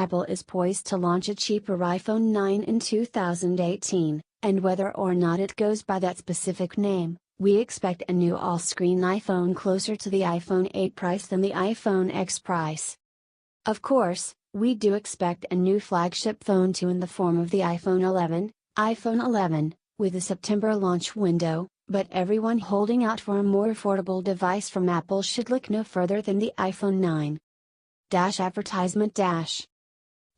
Apple is poised to launch a cheaper iPhone 9 in 2018, and whether or not it goes by that specific name, we expect a new all-screen iPhone closer to the iPhone 8 price than the iPhone X price. Of course, we do expect a new flagship phone too in the form of the iPhone 11, with a September launch window, but everyone holding out for a more affordable device from Apple should look no further than the iPhone 9. Advertisement.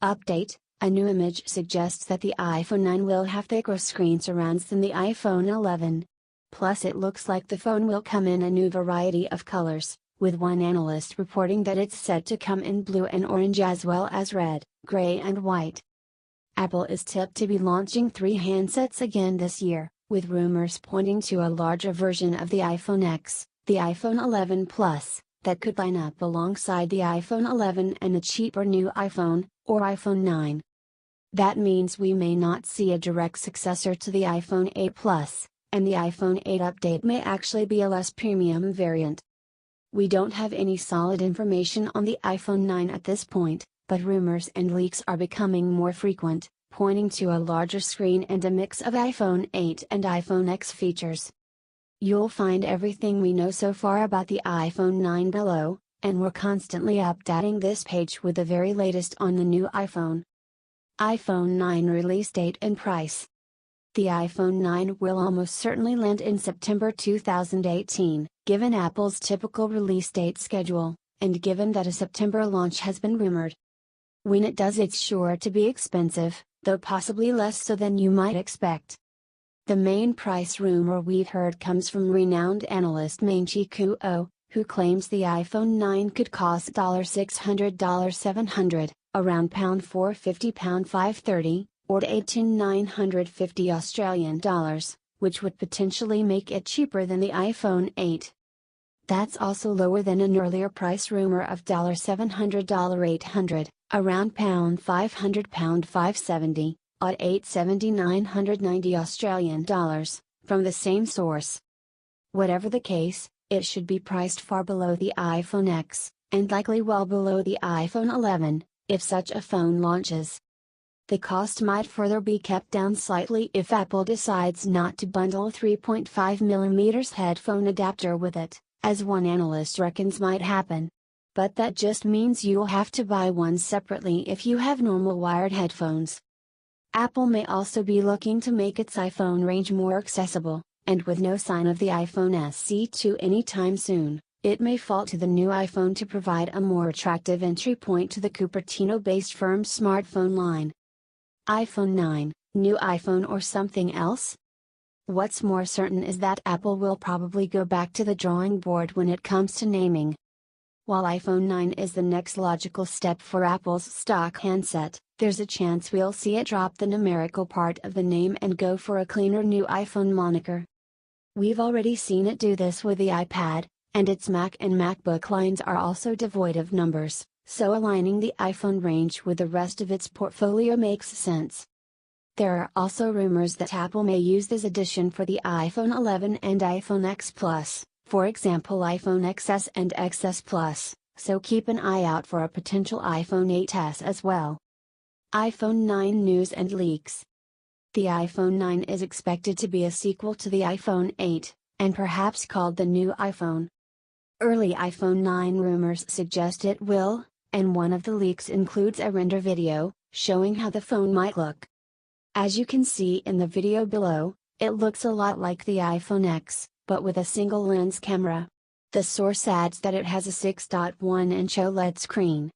Update: a new image suggests that the iPhone 9 will have thicker screen surrounds than the iPhone 11. Plus, it looks like the phone will come in a new variety of colors, with one analyst reporting that it's set to come in blue and orange as well as red, gray and white. Apple is tipped to be launching 3 handsets again this year, with rumors pointing to a larger version of the iPhone X, the iPhone 11 Plus, that could line up alongside the iPhone 11 and a cheaper new iPhone, or iPhone 9. That means we may not see a direct successor to the iPhone 8 Plus, and the iPhone 8 update may actually be a less premium variant. We don't have any solid information on the iPhone 9 at this point, but rumors and leaks are becoming more frequent, pointing to a larger screen and a mix of iPhone 8 and iPhone X features. You'll find everything we know so far about the iPhone 9 below, and we're constantly updating this page with the very latest on the new iPhone. iPhone 9 release date and price. The iPhone 9 will almost certainly land in September 2018, given Apple's typical release date schedule, and given that a September launch has been rumored. When it does, it's sure to be expensive, though possibly less so than you might expect. The main price rumor we've heard comes from renowned analyst Ming-Chi Kuo, who claims the iPhone 9 could cost $600, $700, around £450, £530, or $18,950 Australian dollars, which would potentially make it cheaper than the iPhone 8. That's also lower than an earlier price rumor of $700, $800, around £500, £570, or $870,990 Australian dollars, from the same source. Whatever the case, it should be priced far below the iPhone X, and likely well below the iPhone 11, if such a phone launches. The cost might further be kept down slightly if Apple decides not to bundle a 3.5mm headphone adapter with it, as one analyst reckons might happen. But that just means you'll have to buy one separately if you have normal wired headphones. Apple may also be looking to make its iPhone range more accessible, and with no sign of the iPhone SE2 anytime soon, it may fall to the new iPhone to provide a more attractive entry point to the Cupertino-based firm's smartphone line. iPhone 9, new iPhone or something else? What's more certain is that Apple will probably go back to the drawing board when it comes to naming. While iPhone 9 is the next logical step for Apple's stock handset, there's a chance we'll see it drop the numerical part of the name and go for a cleaner new iPhone moniker. We've already seen it do this with the iPad, and its Mac and MacBook lines are also devoid of numbers, so aligning the iPhone range with the rest of its portfolio makes sense. There are also rumors that Apple may use this addition for the iPhone 11 and iPhone X Plus, for example iPhone XS and XS Plus, so keep an eye out for a potential iPhone 8s as well. iPhone 9 news and leaks. The iPhone 9 is expected to be a sequel to the iPhone 8, and perhaps called the new iPhone. Early iPhone 9 rumors suggest it will, and one of the leaks includes a render video, showing how the phone might look. As you can see in the video below, it looks a lot like the iPhone X, but with a single lens camera. The source adds that it has a 6.1-inch OLED screen,